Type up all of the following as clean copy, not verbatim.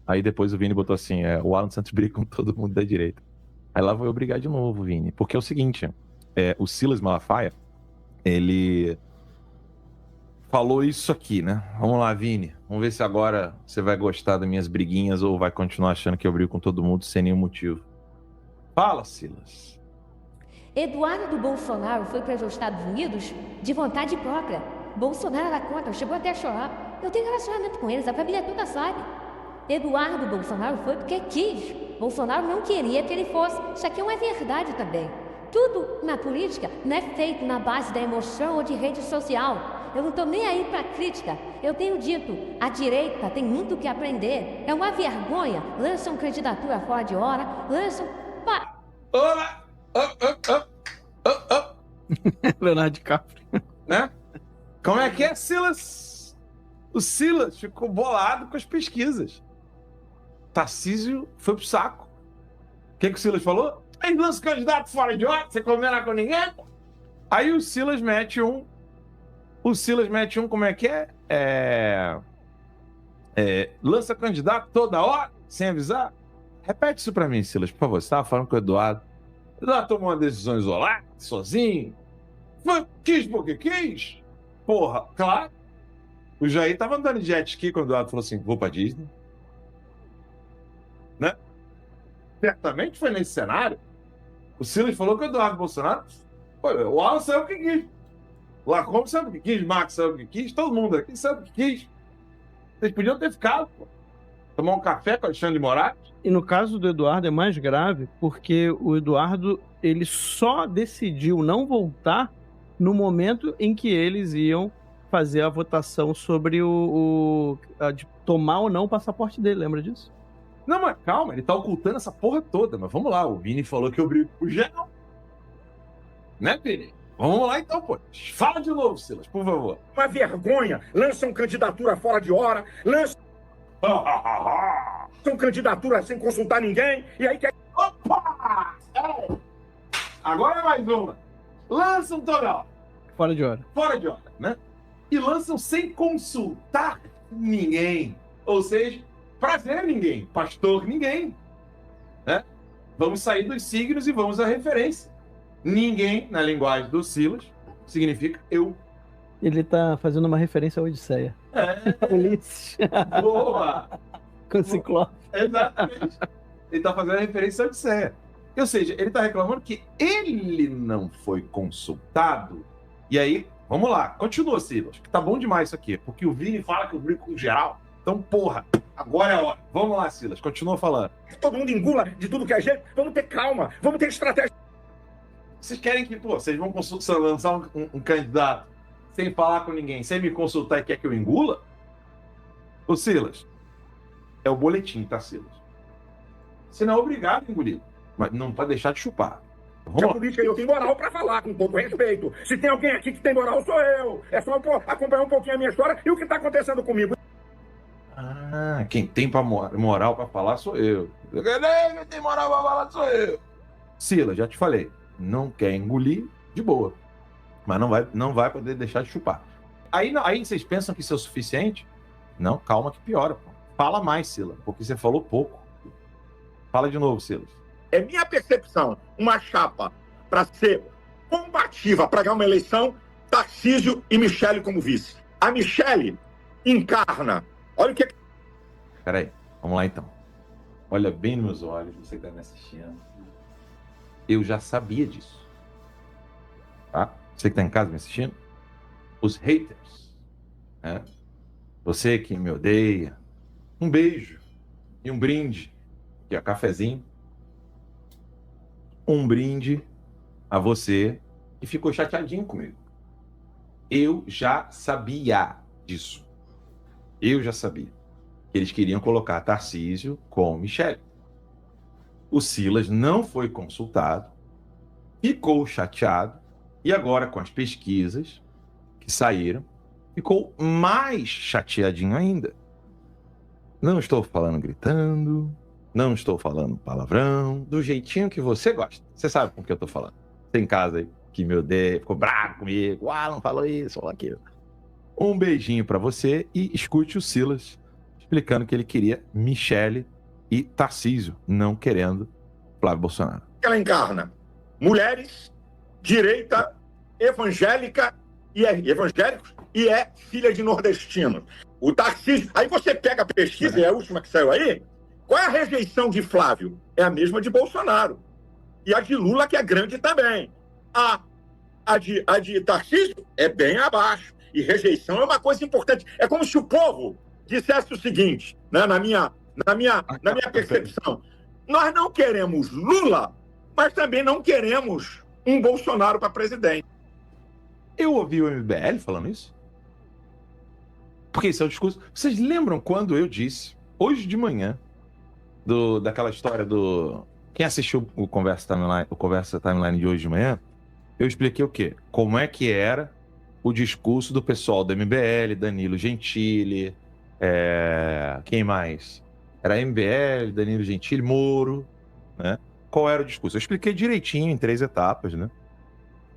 Aí depois o Vini botou assim, o Alan Santos briga com todo mundo da direita. Aí lá vou eu brigar de novo, Vini. Porque é o seguinte, o Silas Malafaia, ele falou isso aqui, né? Vamos lá, Vini. Vamos ver se agora você vai gostar das minhas briguinhas ou vai continuar achando que eu brigo com todo mundo sem nenhum motivo. Fala, Silas. Eduardo Bolsonaro foi para os Estados Unidos de vontade própria. Bolsonaro era contra, chegou até a chorar. Eu tenho relacionamento com eles, a família toda sabe. Eduardo Bolsonaro foi porque quis. Bolsonaro não queria que ele fosse. Isso aqui é uma verdade também. Tudo na política não é feito na base da emoção ou de rede social. Eu não estou nem aí para crítica. Eu tenho dito, a direita tem muito o que aprender. É uma vergonha. Lançam candidatura fora de hora, lançam... Olá! Leonardo DiCaprio. Né? Como é que é, Silas? O Silas ficou bolado com as pesquisas. Tarcísio foi pro saco. O que o Silas falou? Aí lança candidato fora de hora, você combina com ninguém? Aí o Silas mete um. Como é que é? Lança candidato toda hora, sem avisar. Repete isso pra mim, Silas, por favor. Você tava falando com o Eduardo. O Eduardo tomou uma decisão isolada, sozinho. Quis porque quis. Porra, claro. O Jair tava andando de jet ski quando o Eduardo falou assim, vou pra Disney. Né? Certamente foi nesse cenário. O Silas falou que o Eduardo Bolsonaro... Pô, o Alan saiu o que quis. O Lacombe sabe o que quis, o Max sabe o que quis, todo mundo aqui sabe o que quis. Vocês podiam ter ficado, pô. Tomar um café com o Alexandre de Moraes. E no caso do Eduardo é mais grave, porque o Eduardo, ele só decidiu não voltar no momento em que eles iam fazer a votação sobre de tomar ou não o passaporte dele, lembra disso? Não, mas calma, ele tá ocultando essa porra toda. Mas vamos lá, o Vini falou que eu brigo com o geral. Né, Vini? Vamos lá então, pô. Fala de novo, Silas, por favor. Uma vergonha. Lançam candidatura fora de hora, lançam candidatura sem consultar ninguém, e aí quer... Opa! Agora é mais uma. Lançam toda hora. Fora de hora. Fora de hora, né? E lançam sem consultar ninguém. Ou seja, prazer ninguém, pastor ninguém. Né? Vamos sair dos signos e vamos à referência. Ninguém, na linguagem do Silas, significa eu. Ele tá fazendo uma referência à Odisseia. Ulisses. Boa! Com o Ciclope. Exatamente. Ele tá fazendo a referência à Odisseia. Ou seja, ele tá reclamando que ele não foi consultado. E aí, vamos lá, continua, Silas, que tá bom demais isso aqui. Porque o Vini fala que eu brigo com geral. Então, porra, agora é a hora. Vamos lá, Silas, continua falando. Todo mundo engula de tudo que é jeito. Vamos ter calma, vamos ter estratégia. Vocês querem que, pô, vocês vão lançar um candidato sem falar com ninguém, sem me consultar e quer que eu engula? Ô, Silas, é o boletim, tá, Silas? Você não é obrigado a engolir, mas não pode deixar de chupar. A política eu tenho moral pra falar, com pouco respeito. Se tem alguém aqui que tem moral, sou eu. É só acompanhar um pouquinho a minha história e o que tá acontecendo comigo. Ah, quem tem moral pra falar sou eu. Quem tem moral pra falar sou eu. Silas, já te falei, não quer engolir, de boa. Mas não vai poder deixar de chupar. Aí vocês pensam que isso é o suficiente? Não, calma que piora, pô. Fala mais, Silas, porque você falou pouco. Fala de novo, Silas. É minha percepção, uma chapa para ser combativa, para ganhar uma eleição, Tarcísio e Michele como vice. A Michele encarna. Olha o que... Peraí, vamos lá então. Olha bem nos meus olhos, você que está me assistindo. Eu já sabia disso. Tá? Você que está em casa me assistindo. Os haters. Né? Você que me odeia. Um beijo e um brinde. Aqui, ó, cafezinho. Um brinde a você que ficou chateadinho comigo. Eu já sabia disso. Eu já sabia que eles queriam colocar Tarcísio com Michele. O Silas não foi consultado, ficou chateado e agora com as pesquisas que saíram, ficou mais chateadinho ainda. Não estou falando gritando, não estou falando palavrão, do jeitinho que você gosta. Você sabe com o que eu estou falando. Tem casa aí que me odeia, ficou bravo comigo. Ah, não falou isso, falou aquilo. Um beijinho para você e escute o Silas explicando que ele queria Michele e Tarcísio, não querendo Flávio Bolsonaro. Ela encarna mulheres, direita, evangélica evangélicos e é filha de nordestinos. O Tarcísio... Aí você pega a pesquisa, é a última que saiu aí, qual é a rejeição de Flávio? É a mesma de Bolsonaro. E a de Lula, que é grande também. A de Tarcísio é bem abaixo. E rejeição é uma coisa importante. É como se o povo dissesse o seguinte, né, na minha percepção. Nós não queremos Lula, mas também não queremos um Bolsonaro para presidente. Eu ouvi o MBL falando isso? Porque esse é o discurso... Vocês lembram quando eu disse, hoje de manhã, daquela história do... Quem assistiu o Conversa Timeline de hoje de manhã, eu expliquei o quê? Como é que era o discurso do pessoal do MBL, Danilo Gentili, quem mais? Era MBL, Danilo Gentili, Moro, né? Qual era o discurso? Eu expliquei direitinho em 3 etapas, né?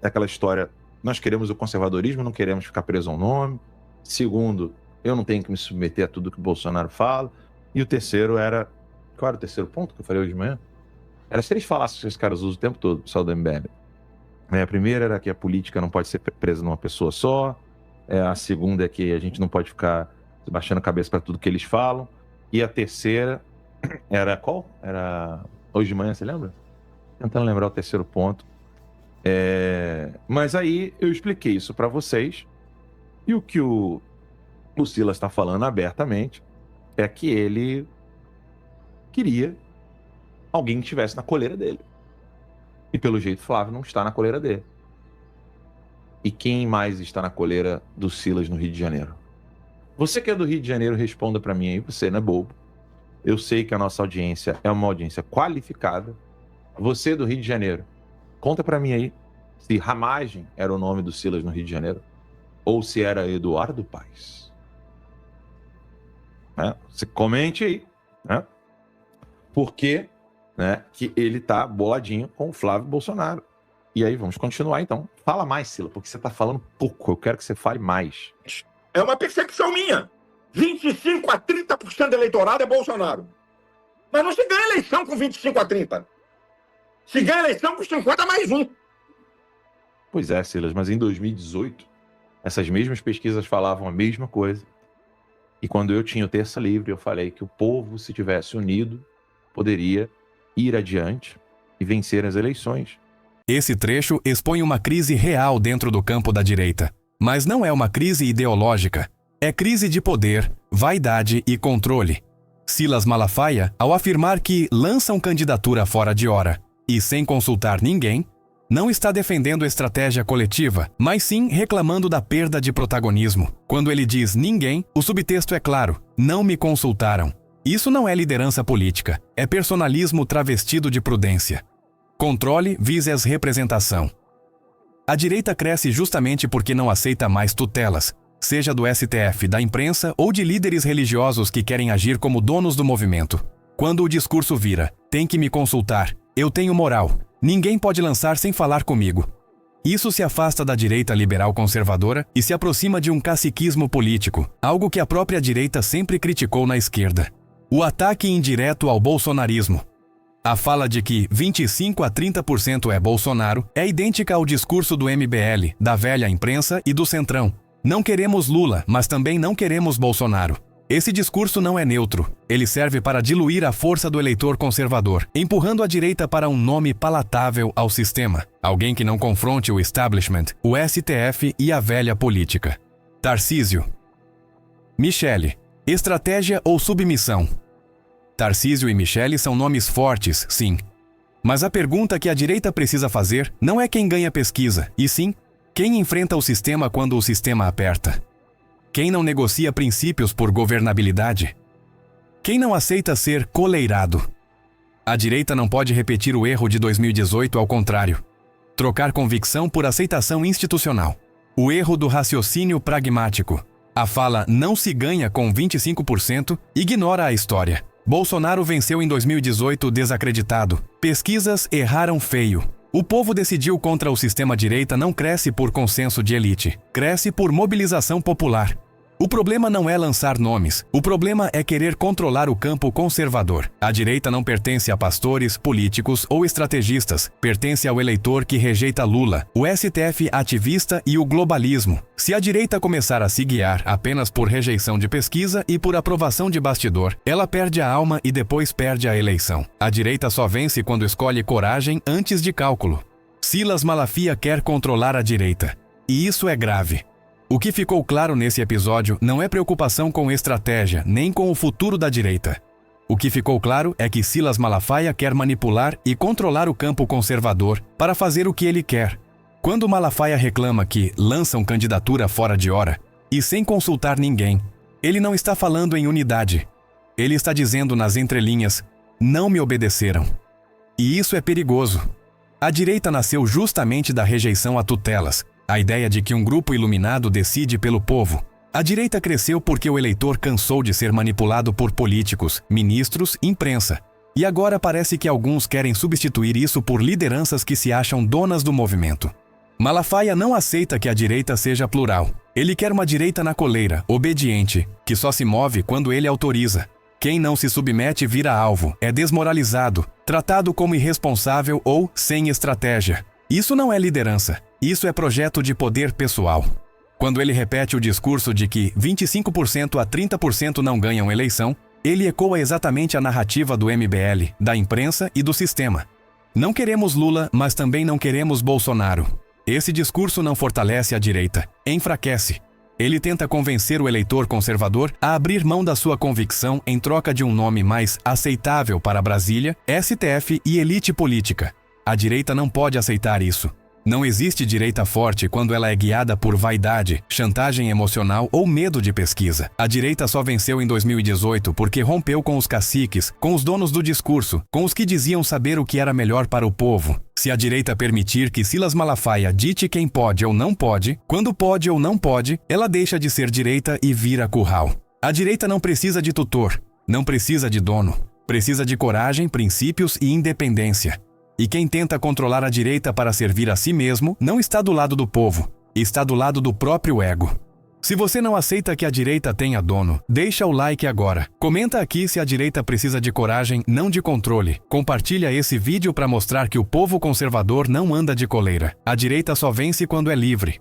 Daquela história, nós queremos o conservadorismo, não queremos ficar preso a um nome. Segundo, eu não tenho que me submeter a tudo que o Bolsonaro fala. E o terceiro era... Qual era o terceiro ponto que eu falei hoje de manhã? Era se eles falassem que os caras usam o tempo todo, o pessoal do MBL. A primeira era que a política não pode ser presa numa pessoa só. A segunda é que a gente não pode ficar baixando a cabeça para tudo que eles falam. E a terceira era qual? Era hoje de manhã, você lembra? Tentando lembrar o terceiro ponto. Mas aí eu expliquei isso para vocês. E o que o Silas está falando abertamente é que ele queria alguém que estivesse na coleira dele. E pelo jeito Flávio não está na coleira dele. E quem mais está na coleira do Silas no Rio de Janeiro? Você que é do Rio de Janeiro, responda para mim aí, você não é bobo. Eu sei que a nossa audiência é uma audiência qualificada. Você do Rio de Janeiro, conta para mim aí se Ramagem era o nome do Silas no Rio de Janeiro ou se era Eduardo Paes. Você comente aí, né? Porque que ele tá boladinho com o Flávio Bolsonaro. E aí, vamos continuar então. Fala mais, Sila, porque você tá falando pouco. Eu quero que você fale mais. É uma percepção minha. 25% a 30% do eleitorado é Bolsonaro. Mas não se ganha eleição com 25% a 30%. Se ganha eleição com 50 mais 1. Pois é, Silas, mas em 2018, essas mesmas pesquisas falavam a mesma coisa. E quando eu tinha o Terça Livre, eu falei que o povo, se tivesse unido, poderia ir adiante e vencer as eleições. Esse trecho expõe uma crise real dentro do campo da direita. Mas não é uma crise ideológica. É crise de poder, vaidade e controle. Silas Malafaia, ao afirmar que lançam candidatura fora de hora e sem consultar ninguém, não está defendendo estratégia coletiva, mas sim reclamando da perda de protagonismo. Quando ele diz ninguém, o subtexto é claro: não me consultaram. Isso não é liderança política, é personalismo travestido de prudência. Controle visa representação. A direita cresce justamente porque não aceita mais tutelas, seja do STF, da imprensa ou de líderes religiosos que querem agir como donos do movimento. Quando o discurso vira, tem que me consultar, eu tenho moral, ninguém pode lançar sem falar comigo. Isso se afasta da direita liberal conservadora e se aproxima de um caciquismo político, algo que a própria direita sempre criticou na esquerda. O ataque indireto ao bolsonarismo. A fala de que 25% a 30% é Bolsonaro é idêntica ao discurso do MBL, da velha imprensa e do Centrão. Não queremos Lula, mas também não queremos Bolsonaro. Esse discurso não é neutro. Ele serve para diluir a força do eleitor conservador, empurrando a direita para um nome palatável ao sistema. Alguém que não confronte o establishment, o STF e a velha política. Tarcísio. Michele. Estratégia ou submissão? Tarcísio e Michele são nomes fortes, sim. Mas a pergunta que a direita precisa fazer não é quem ganha pesquisa, e sim, quem enfrenta o sistema quando o sistema aperta. Quem não negocia princípios por governabilidade? Quem não aceita ser coleirado? A direita não pode repetir o erro de 2018 ao contrário. Trocar convicção por aceitação institucional. O erro do raciocínio pragmático. A fala não se ganha com 25% ignora a história. Bolsonaro venceu em 2018 desacreditado. Pesquisas erraram feio. O povo decidiu contra o sistema direita não cresce por consenso de elite. Cresce por mobilização popular. O problema não é lançar nomes, o problema é querer controlar o campo conservador. A direita não pertence a pastores, políticos ou estrategistas, pertence ao eleitor que rejeita Lula, o STF ativista e o globalismo. Se a direita começar a se guiar apenas por rejeição de pesquisa e por aprovação de bastidor, ela perde a alma e depois perde a eleição. A direita só vence quando escolhe coragem antes de cálculo. Silas Malafaia quer controlar a direita. E isso é grave. O que ficou claro nesse episódio não é preocupação com estratégia, nem com o futuro da direita. O que ficou claro é que Silas Malafaia quer manipular e controlar o campo conservador para fazer o que ele quer. Quando Malafaia reclama que lançam candidatura fora de hora e sem consultar ninguém, ele não está falando em unidade. Ele está dizendo nas entrelinhas, não me obedeceram. E isso é perigoso. A direita nasceu justamente da rejeição a tutelas, a ideia de que um grupo iluminado decide pelo povo. A direita cresceu porque o eleitor cansou de ser manipulado por políticos, ministros, imprensa. E agora parece que alguns querem substituir isso por lideranças que se acham donas do movimento. Malafaia não aceita que a direita seja plural. Ele quer uma direita na coleira, obediente, que só se move quando ele autoriza. Quem não se submete vira alvo, é desmoralizado, tratado como irresponsável ou sem estratégia. Isso não é liderança, isso é projeto de poder pessoal. Quando ele repete o discurso de que 25% a 30% não ganham eleição, ele ecoa exatamente a narrativa do MBL, da imprensa e do sistema. Não queremos Lula, mas também não queremos Bolsonaro. Esse discurso não fortalece a direita, enfraquece. Ele tenta convencer o eleitor conservador a abrir mão da sua convicção em troca de um nome mais aceitável para Brasília, STF e elite política. A direita não pode aceitar isso. Não existe direita forte quando ela é guiada por vaidade, chantagem emocional ou medo de pesquisa. A direita só venceu em 2018 porque rompeu com os caciques, com os donos do discurso, com os que diziam saber o que era melhor para o povo. Se a direita permitir que Silas Malafaia dite quem pode ou não pode, quando pode ou não pode, ela deixa de ser direita e vira curral. A direita não precisa de tutor, não precisa de dono. Precisa de coragem, princípios e independência. E quem tenta controlar a direita para servir a si mesmo não está do lado do povo, está do lado do próprio ego. Se você não aceita que a direita tenha dono, deixa o like agora. Comenta aqui se a direita precisa de coragem, não de controle. Compartilha esse vídeo para mostrar que o povo conservador não anda de coleira. A direita só vence quando é livre.